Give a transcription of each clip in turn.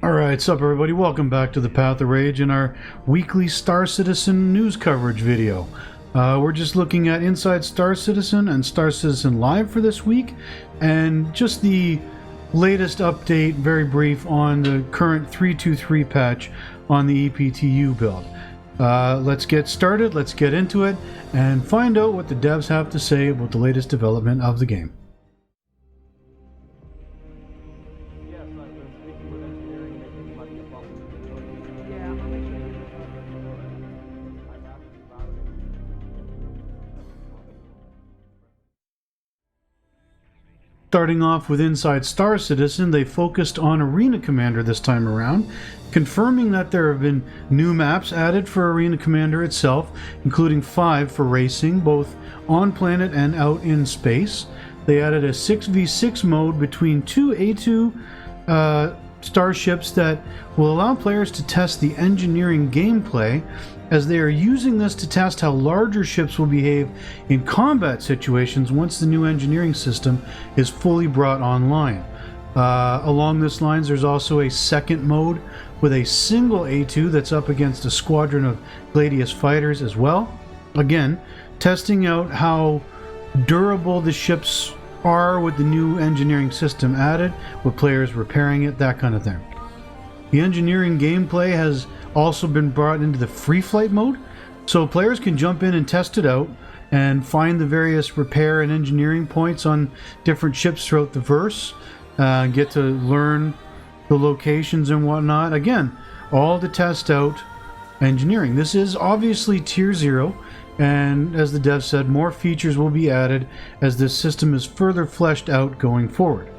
Alright, sup everybody, welcome back to the Path of Rage in our weekly Star Citizen news coverage video. We're just looking at Inside Star Citizen and Star Citizen Live for this week, and just the latest update, very brief, on the current 323 patch on the EPTU build. Let's get started, let's get into it, and find out what the devs have to say about the latest development of the game. Starting off with Inside Star Citizen, they focused on Arena Commander this time around, confirming that there have been new maps added for Arena Commander itself, including 5 for racing, both on planet and out in space. They added a 6v6 mode between two A2 starships that will allow players to test the engineering gameplay, as they are using this to test how larger ships will behave in combat situations once the new engineering system is fully brought online. Along this lines, there's also a second mode with a single A2 that's up against a squadron of Gladius fighters as well. Again, testing out how durable the ships are with the new engineering system added, with players repairing it, that kind of thing. The engineering gameplay has also been brought into the free flight mode, so players can jump in and test it out and find the various repair and engineering points on different ships throughout the verse, get to learn the locations and whatnot. Again, all to test out engineering. This is obviously tier 0, and as the dev said, more features will be added as this system is further fleshed out going forward.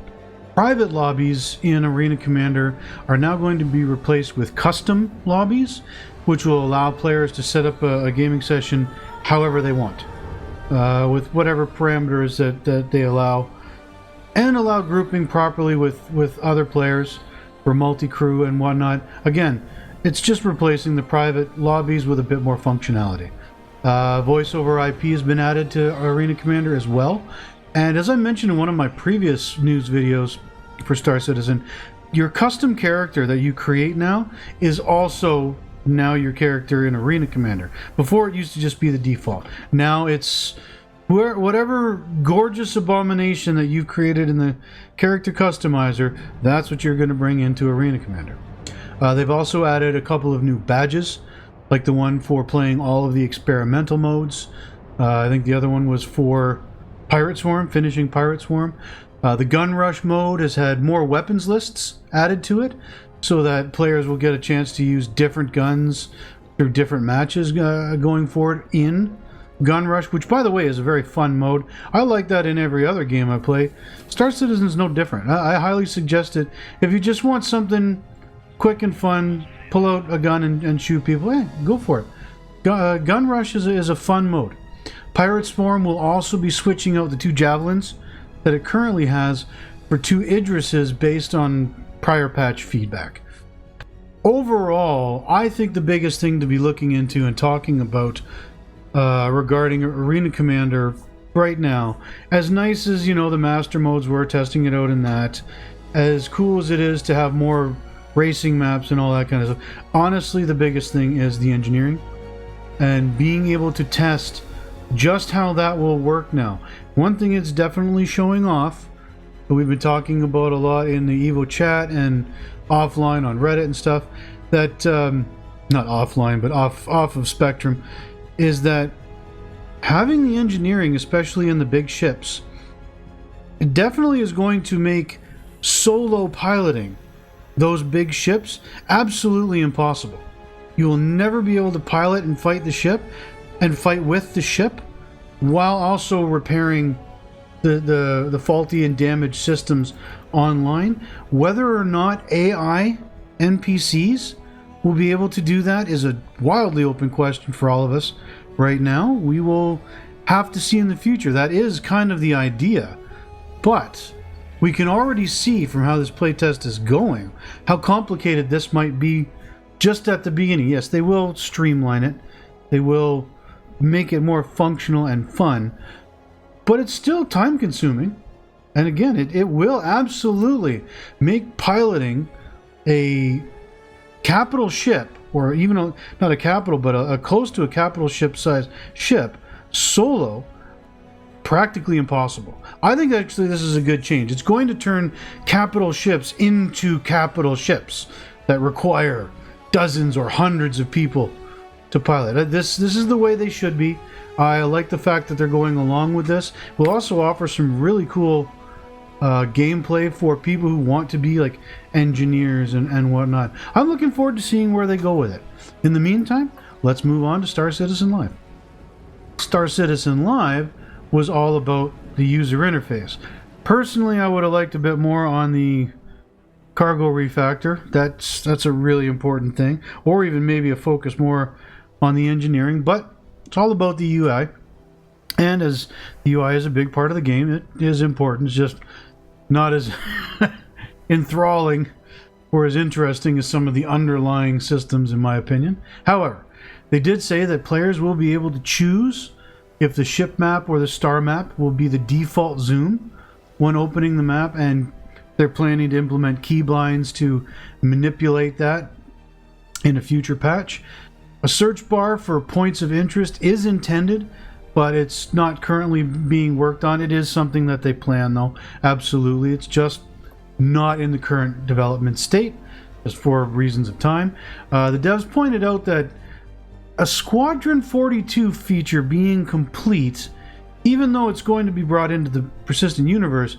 Private lobbies in Arena Commander are now going to be replaced with custom lobbies, which will allow players to set up a gaming session however they want, with whatever parameters that they allow, and allow grouping properly with other players for multi-crew and whatnot. Again, it's just replacing the private lobbies with a bit more functionality. Voice over IP has been added to Arena Commander as well, and as I mentioned in one of my previous news videos for Star Citizen, your custom character that you create now is also now your character in Arena Commander. Before, it used to just be the default. Now it's whatever gorgeous abomination that you've created in the character customizer, that's what you're going to bring into Arena Commander. They've also added a couple of new badges, like the one for playing all of the experimental modes. I think the other one was for Pirate Swarm, finishing Pirate Swarm. The Gun Rush mode has had more weapons lists added to it, so that players will get a chance to use different guns through different matches going forward in Gun Rush, which, by the way, is a very fun mode. I like that in every other game I play. Star Citizen is no different. I highly suggest it. If you just want something quick and fun, pull out a gun and shoot people, hey, go for it. Gun Rush is a fun mode. Pirate Swarm will also be switching out the 2 javelins that it currently has for 2 Idrises based on prior patch feedback. Overall, I think the biggest thing to be looking into and talking about regarding Arena Commander right now, as nice as, you know, the master modes were, testing it out in that, as cool as it is to have more racing maps and all that kind of stuff, honestly the biggest thing is the engineering and being able to test just how that will work now. One thing it's definitely showing off, that we've been talking about a lot in the Evo chat and offline on Reddit and stuff, that not offline but off of Spectrum, is that having the engineering, especially in the big ships, it definitely is going to make solo piloting those big ships absolutely impossible. You will never be able to pilot and fight the ship and fight with the ship while also repairing the faulty and damaged systems online. Whether or not AI NPCs will be able to do that is a wildly open question for all of us right now. We will have to see in the future. That is kind of the idea, but we can already see from how this playtest is going how complicated this might be just at the beginning. Yes, they will streamline it. They will make it more functional and fun, but it's still time consuming. And again, it will absolutely make piloting a capital ship, or even not a capital, but a close to a capital ship size ship solo, practically impossible. I think actually this is a good change. It's going to turn capital ships into capital ships that require dozens or hundreds of people to pilot. This is the way they should be. I like the fact that they're going along with this. We'll also offer some really cool gameplay for people who want to be like engineers and whatnot. I'm looking forward to seeing where they go with it. In the meantime, let's move on to Star Citizen Live. Star Citizen Live was all about the user interface. Personally, I would have liked a bit more on the cargo refactor. That's a really important thing, or even maybe a focus more on the engineering, but it's all about the UI. And as the UI is a big part of the game, it is important. It's just not as enthralling or as interesting as some of the underlying systems, in my opinion. However, they did say that players will be able to choose if the ship map or the star map will be the default zoom when opening the map, and they're planning to implement keybinds to manipulate that in a future patch. A search bar for points of interest is intended, but it's not currently being worked on. It is something that they plan, though. Absolutely. It's just not in the current development state, just for reasons of time. The devs pointed out that a Squadron 42 feature being complete, even though it's going to be brought into the persistent universe,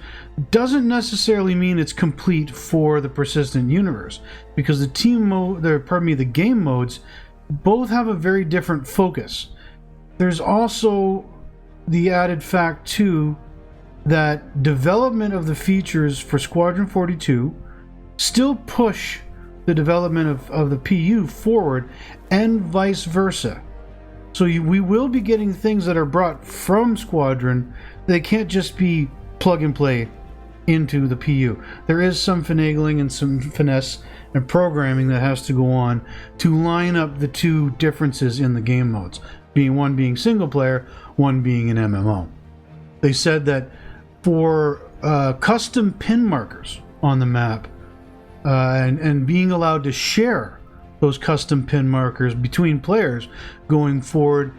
doesn't necessarily mean it's complete for the persistent universe, because the game modes both have a very different focus. There's also the added fact too that development of the features for Squadron 42 still push the development of the PU forward, and vice versa. So we will be getting things that are brought from Squadron. They can't just be plug and play into the PU. There is some finagling and some finesse and programming that has to go on to line up the two differences in the game modes, one being single player, one being an MMO. They said that for custom pin markers on the map and being allowed to share those custom pin markers between players going forward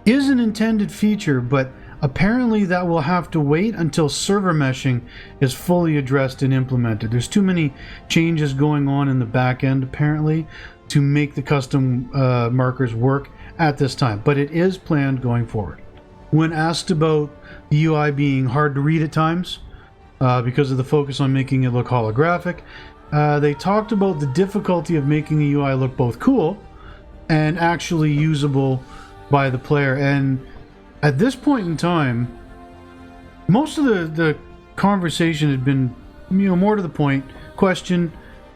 is an intended feature, but apparently that will have to wait until server meshing is fully addressed and implemented. There's too many changes going on in the back end apparently to make the custom markers work at this time, but it is planned going forward. When asked about the UI being hard to read at times because of the focus on making it look holographic, they talked about the difficulty of making the UI look both cool and actually usable by the player. And at this point in time, most of the conversation had been, more to the point, question,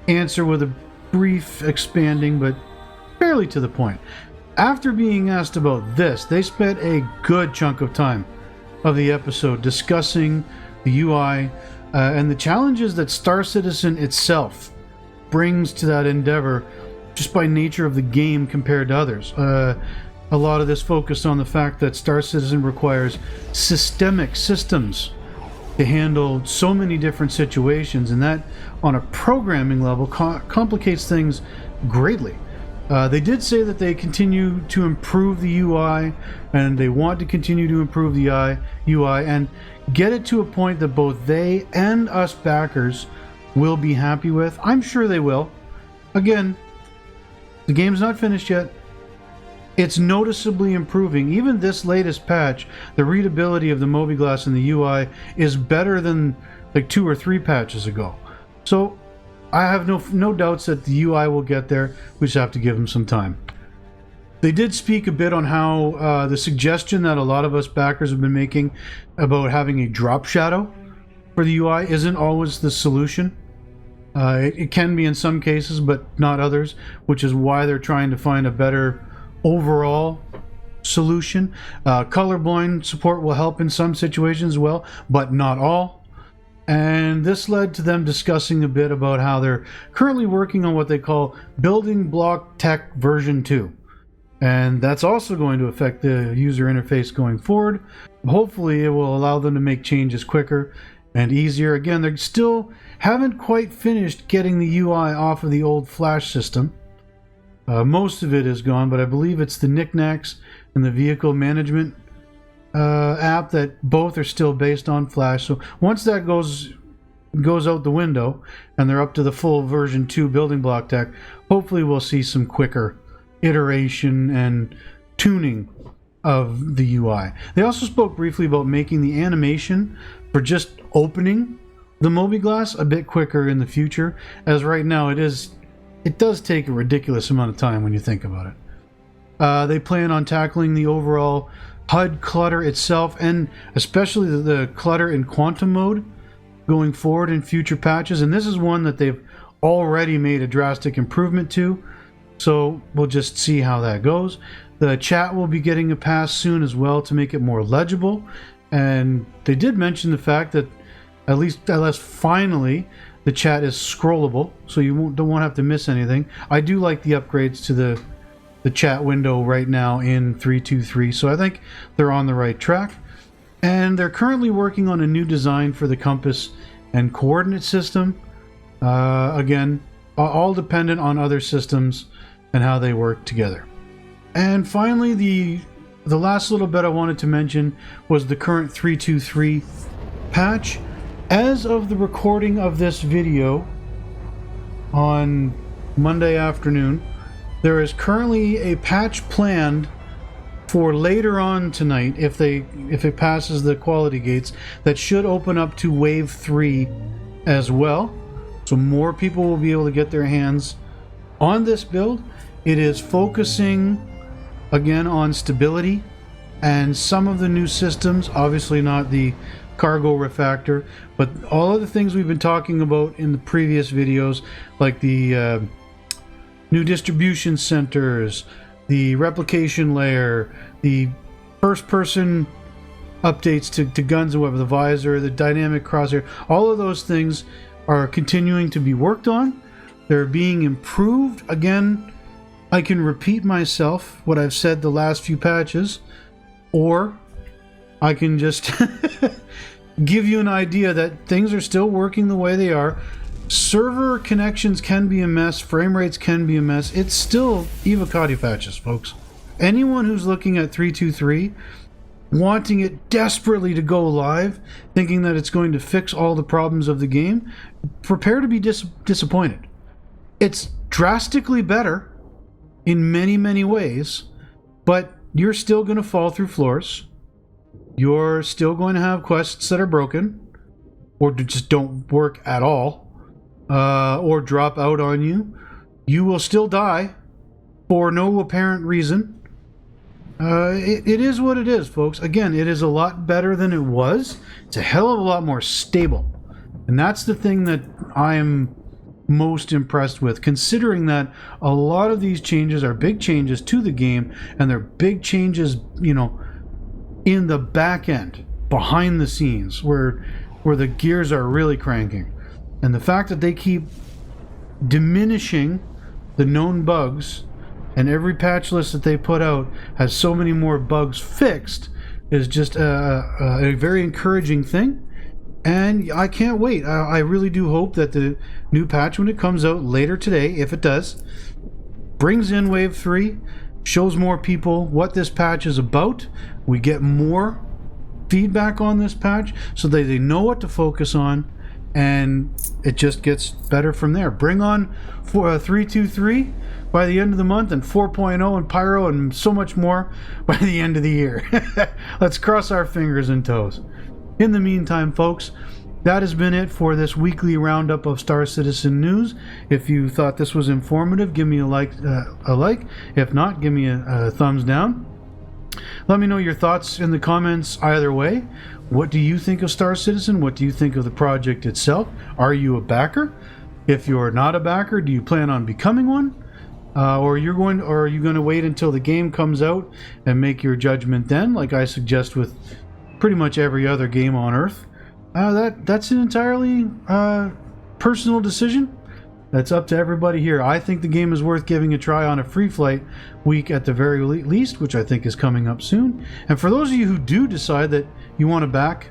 answer with a brief expanding, but fairly to the point. After being asked about this, they spent a good chunk of time of the episode discussing the UI and the challenges that Star Citizen itself brings to that endeavor just by nature of the game compared to others. A lot of this focused on the fact that Star Citizen requires systemic systems to handle so many different situations, and that on a programming level complicates things greatly. They did say that they continue to improve the UI, and they want to continue to improve the UI and get it to a point that both they and us backers will be happy with. I'm sure they will. Again, the game's not finished yet. It's noticeably improving. Even this latest patch, the readability of the mobiGlas in the UI is better than like 2 or 3 patches ago. So I have no doubts that the UI will get there. We just have to give them some time. They did speak a bit on how the suggestion that a lot of us backers have been making about having a drop shadow for the UI isn't always the solution. It can be in some cases, but not others, which is why they're trying to find a better overall solution. Colorblind support will help in some situations as well, but not all. And this led to them discussing a bit about how they're currently working on what they call Building Block Tech version 2. And that's also going to affect the user interface going forward. Hopefully it will allow them to make changes quicker and easier. Again, they still haven't quite finished getting the UI off of the old Flash system. Most of it is gone, but I believe it's the knickknacks and the vehicle management app that both are still based on Flash. So once that goes out the window and they're up to the full version 2 building block tech, hopefully we'll see some quicker iteration and tuning of the UI. They also spoke briefly about making the animation for just opening the mobi-glass a bit quicker in the future, as right now it does take a ridiculous amount of time when you think about it. They plan on tackling the overall HUD clutter itself, and especially the clutter in quantum mode going forward in future patches, and this is one that they've already made a drastic improvement to, so we'll just see how that goes. The chat will be getting a patch soon as well to make it more legible, and they did mention the fact that at least finally the chat is scrollable, so you won't have to miss anything. I do like the upgrades to the chat window right now in 3.2.3, so I think they're on the right track. And they're currently working on a new design for the compass and coordinate system. Again, all dependent on other systems and how they work together. And finally, the last little bit I wanted to mention was the current 3.2.3 patch. As of the recording of this video on Monday afternoon, there is currently a patch planned for later on tonight, if it passes the quality gates, that should open up to Wave 3 as well. So more people will be able to get their hands on this build. It is focusing again on stability and some of the new systems, obviously not the cargo refactor, but all of the things we've been talking about in the previous videos, like the new distribution centers, the replication layer, the first-person updates to guns and weapons, the visor, the dynamic crosshair, all of those things are continuing to be worked on. They're being improved. Again, I can repeat myself, what I've said the last few patches, or I can just give you an idea that things are still working the way they are. Server connections can be a mess, frame rates can be a mess. It's still Evocati patches, folks. Anyone who's looking at 3.2.3, wanting it desperately to go live, thinking that it's going to fix all the problems of the game, prepare to be disappointed. It's drastically better in many, many ways, but you're still going to fall through floors. You're still going to have quests that are broken, or just don't work at all. Or drop out on you. You will still die for no apparent reason. It is what it is, folks. Again, it is a lot better than it was. It's a hell of a lot more stable. And that's the thing that I am most impressed with, considering that a lot of these changes are big changes to the game, and they're big changes, you know, in the back end, behind the scenes, where the gears are really cranking. And the fact that they keep diminishing the known bugs, and every patch list that they put out has so many more bugs fixed, is just a very encouraging thing. And I can't wait. I really do hope that the new patch, when it comes out later today, if it does, brings in Wave 3, shows more people what this patch is about. We get more feedback on this patch so that they know what to focus on, and it just gets better from there. Bring on 3.2.3 by the end of the month, and 4.0 and Pyro, and so much more by the end of the year. Let's cross our fingers and toes. In the meantime, folks, that has been it for this weekly roundup of Star Citizen news. If you thought this was informative, give me a like. If not, give me a thumbs down. Let me know your thoughts in the comments either way. What do you think of Star Citizen? What do you think of the project itself? Are you a backer? If you're not a backer, do you plan on becoming one? Or are you going to wait until the game comes out and make your judgment then, like I suggest with pretty much every other game on Earth? That's an entirely personal decision. That's up to everybody here. I think the game is worth giving a try on a free flight week at the very least, which I think is coming up soon. And for those of you who do decide that you want to back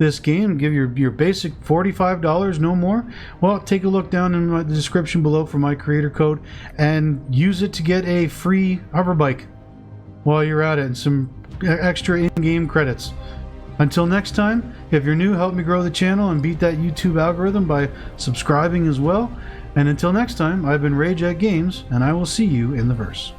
this game, give your basic $45, no more, well, take a look down in the description below for my creator code and use it to get a free hoverbike while you're at it and some extra in-game credits. Until next time, if you're new, help me grow the channel and beat that YouTube algorithm by subscribing as well. And until next time, I've been Rage at Games, and I will see you in the verse.